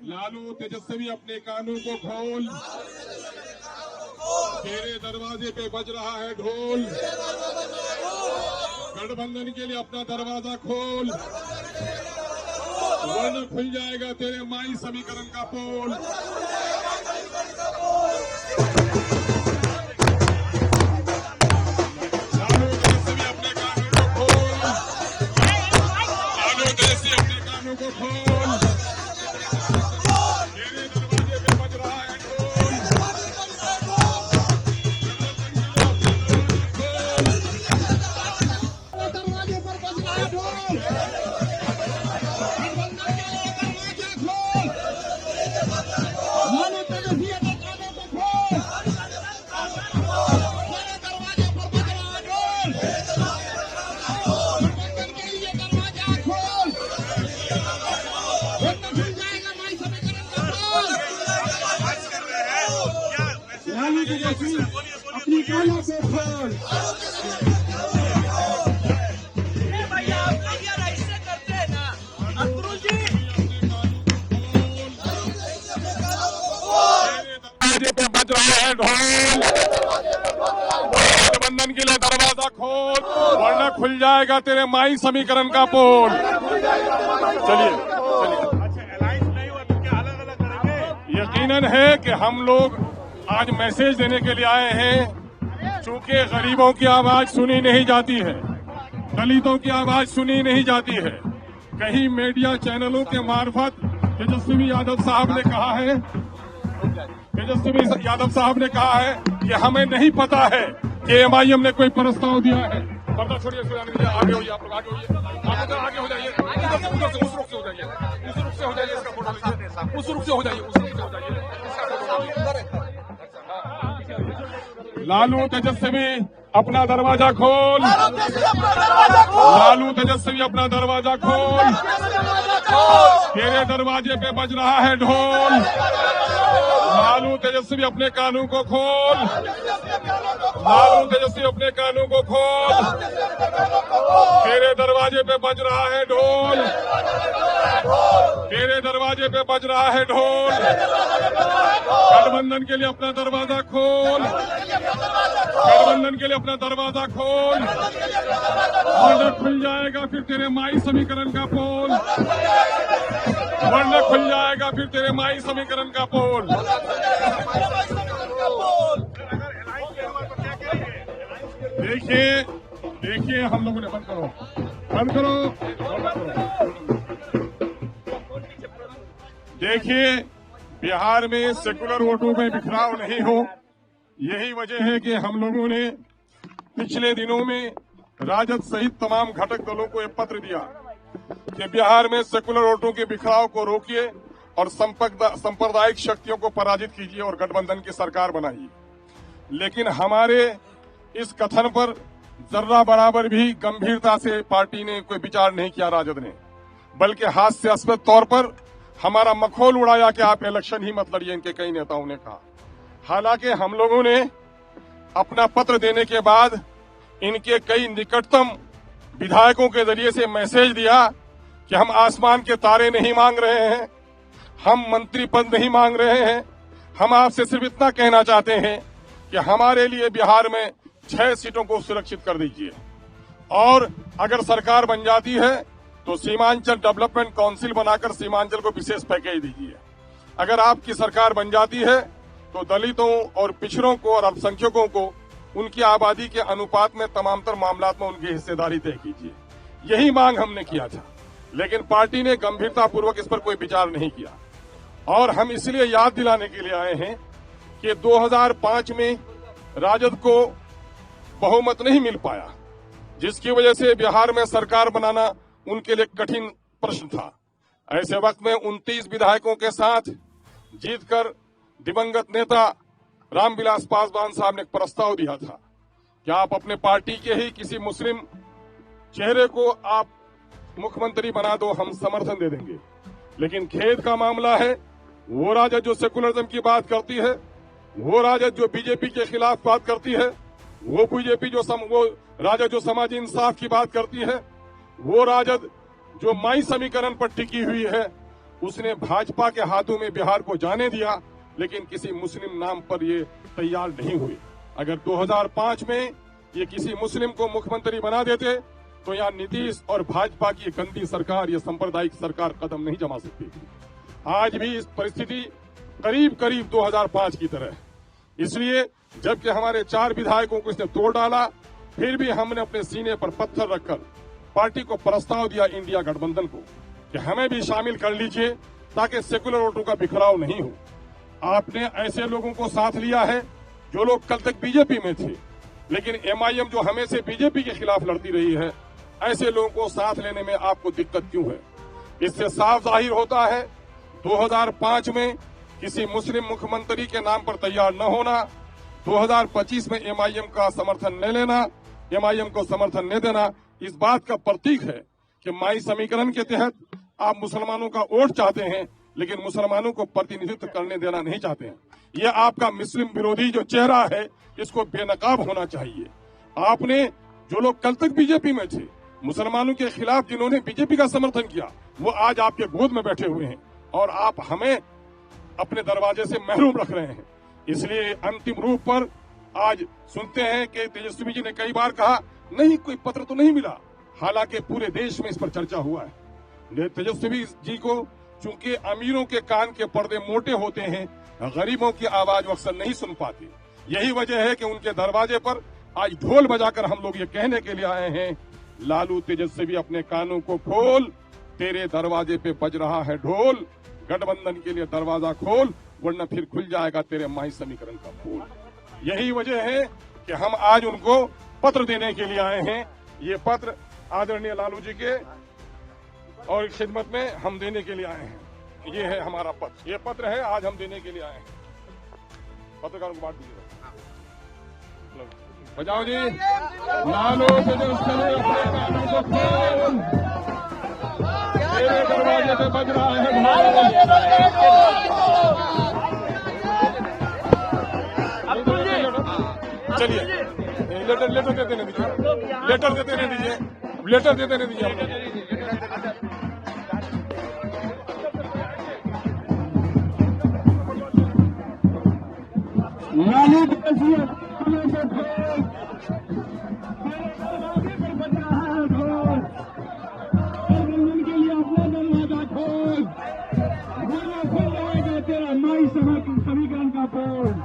लालू तेजस्वी अपने कानों को खोल, तेरे दरवाजे पे बज रहा है ढोल। गठबंधन के लिए अपना दरवाजा खोल, वरना खुल जाएगा तेरे माई समीकरण का पोल। लालू तेजस्वी अपने कानों को खोल, लालू तेजस्वी अपने कानों को खोल, तेरे दरवाजे पे बज रहा है ढोल। दरवाजे पर बज रहा है ढोल। लालू तेजस्वी अपने कानों को खोल, तेरे दरवाजे पर बज रहा है ढोल। गठबंधन के लिए दरवाजा खोल, वरना खुल जाएगा माई समीकरण का पोल। लालू तेजस्वी अपनी कानों को खोल। भैया आप लोग यार ऐसे करते हैं ना अतुल जी। दरवाजे पे बज रहा है ढोल, गठबंधन के लिए दरवाजा खोल, वरना खुल जाएगा तेरे माई समीकरण का पोल। चलिए अच्छा अलायंस नहीं हुआ तो क्या अलग अलग करेंगे? यकीनन है कि हम लोग आज मैसेज देने के लिए आए हैं। चूंकि गरीबों की आवाज सुनी नहीं जाती है, दलितों की आवाज सुनी नहीं जाती है, कहीं मीडिया चैनलों के मार्फत तेजस्वी यादव साहब ने कहा है, तेजस्वी यादव साहब ने कहा है कि हमें नहीं पता है कि एमआईएम ने कोई प्रस्ताव दिया है। पर्दा छोड़िए, आगे होइए, आप लोग आगे होइए, आप लोग आगे हो जाइए, उधर से उस रुख से हो जाइए, उस रुख से हो जाइए, इसका फोटो लीजिए, उस रुख से हो जाइए, उस रुख से हो जाइए, इसका फोटो लीजिए। लालू तेजस्वी अपना दरवाजा खोल, लालू तेजस्वी अपना दरवाजा खोल, तेरे दरवाजे पे बज रहा है ढोल। लालू तेजस्वी अपने कानों को खोल, लालू तेजस्वी अपने कानों को खोल, तेरे दरवाजे पे बज रहा है ढोल, तेरे दरवाजे पे बज रहा है ढोल। गठबंधन के लिए अपना दरवाजा खोल, गठबंधन के लिए अपना दरवाजा खोल, वरना खुल जाएगा फिर तेरे माई समीकरण का पोल, वरना खुल जाएगा फिर तेरे माई समीकरण का पोल। देखिए देखिए, हम लोगों ने बंद करो, बंद करो। देखिए, बिहार में सेकुलर वोटों में बिखराव नहीं हो, यही वजह है कि हम लोगों ने पिछले दिनों में राजद सहित तमाम घटक दलों को एक पत्र दिया कि बिहार में सेकुलर वोटों के बिखराव को रोकिए और सांप्रदायिक शक्तियों को पराजित कीजिए और गठबंधन की सरकार बनाइए। लेकिन हमारे इस कथन पर जर्रा बराबर भी गंभीरता से पार्टी ने कोई विचार नहीं किया, राजद ने, बल्कि हास्यास्पद तौर पर हमारा मखौल उड़ाया कि आप इलेक्शन ही मत लड़िए, इनके कई नेताओं ने कहा। हालांकि हम लोगों ने अपना पत्र देने के बाद इनके कई निकटतम विधायकों के जरिए से मैसेज दिया कि हम आसमान के तारे नहीं मांग रहे हैं, हम मंत्री पद नहीं मांग रहे हैं, हम आपसे सिर्फ इतना कहना चाहते हैं कि हमारे लिए बिहार में 6 सीटों को सुरक्षित कर दीजिए, और अगर सरकार बन जाती है तो सीमांचल डेवलपमेंट काउंसिल बनाकर सीमांचल को विशेष पैकेज दीजिए। अगर आपकी सरकार बन जाती है तो दलितों और पिछड़ों को और अल्पसंख्यकों को उनकी आबादी के अनुपात में तमामतर मामलात में उनकी हिस्सेदारी तय कीजिए। यही मांग हमने किया था, लेकिन पार्टी ने गंभीरतापूर्वक इस पर कोई विचार नहीं किया। और हम इसलिए याद दिलाने के लिए आए हैं कि 2005 में राजद को बहुमत नहीं मिल पाया, जिसकी वजह से बिहार में सरकार बनाना उनके लिए कठिन प्रश्न था। ऐसे वक्त में 29 विधायकों के साथ जीतकर दिवंगत नेता रामविलास पासवान साहब ने एक प्रस्ताव दिया था कि आप अपने पार्टी के ही किसी मुस्लिम चेहरे को आप मुख्यमंत्री बना दो, हम समर्थन दे देंगे। लेकिन खेद का मामला है, वो राजद जो सेकुलरिज्म की बात करती है, वो राजद जो बीजेपी के खिलाफ बात करती है, वो बीजेपी वो राजद जो समाजी इंसाफ की बात करती है, वो राजद जो माई समीकरण पर टिकी हुई है, उसने भाजपा के हाथों में बिहार को जाने दिया, लेकिन किसी मुस्लिम नाम पर ये तैयार नहीं हुए। अगर 2005 में ये किसी मुस्लिम को मुख्यमंत्री बना देते तो यहाँ नीतीश और भाजपा की गंदी सरकार, ये सांप्रदायिक सरकार कदम नहीं जमा सकती थी। आज भी इस परिस्थिति करीब करीब 2005 की तरह है। इसलिए जबकि हमारे 4 विधायकों को इसने तोड़ डाला, फिर भी हमने अपने सीने पर पत्थर रखकर पार्टी को प्रस्ताव दिया इंडिया गठबंधन को कि हमें भी शामिल कर लीजिए ताकि सेकुलर वोटों का बिखराव नहीं हो। आपने ऐसे लोगों को साथ लिया है जो लोग कल तक बीजेपी में थे, लेकिन एमआईएम जो हमेशा बीजेपी के खिलाफ लड़ती रही है, ऐसे लोगों को साथ लेने में आपको दिक्कत क्यों है? इससे साफ जाहिर होता है 2005 में किसी मुस्लिम मुख्यमंत्री के नाम पर तैयार न होना, 2025 में एमआईएम का समर्थन न लेना, एमआईएम को समर्थन न देना, इस बात का प्रतीक है कि माई समीकरण के तहत आप मुसलमानों का वोट चाहते हैं, लेकिन मुसलमानों को प्रतिनिधित्व करने देना नहीं चाहते हैं। यह आपका मुस्लिम विरोधी जो चेहरा है, इसको बेनकाब होना चाहिए। आपने जो लोग कल तक बीजेपी में थे, मुसलमानों के खिलाफ जिन्होंने बीजेपी का समर्थन किया, वो आज आपके गोद में बैठे हुए हैं और आप हमें अपने दरवाजे से महरूम रख रहे हैं। इसलिए अंतिम रूप पर आज सुनते हैं कि तेजस्वी जी ने कई बार कहा नहीं, कोई पत्र तो नहीं मिला, हालांकि पूरे देश में इस पर चर्चा हुआ है। तेजस्वी जी को चूंकि अमीरों के कान के पर्दे मोटे होते हैं, गरीबों की आवाज अक्सर नहीं सुन पाते। यही वजह है कि उनके दरवाजे पर आज ढोल बजाकर हम लोग ये कहने के लिए आए हैं, लालू तेजस्वी अपने कानों को खोल, तेरे दरवाजे पे बज रहा है ढोल, गठबंधन के लिए दरवाजा खोल, वरना फिर खुल जाएगा तेरे माई समीकरण का फूल। यही वजह है कि हम आज उनको पत्र देने के लिए आए हैं। ये पत्र आदरणीय लालू जी के और खिदमत में हम देने के लिए आए हैं। ये है हमारा पत्र, ये पत्र है आज हम देने के लिए आए हैं। पत्रकारों को बांट दीजिएगा, बजाओ जी। लालू तेजस्वी अपने कानों को खोल, तेरे दरवाजे पे बज रहा है ढोल। चलिए लेटर दे देने दीजिए, लेटर दे देने दीजिए, लेटर दे देने दीजिए। लालू तेजस्वी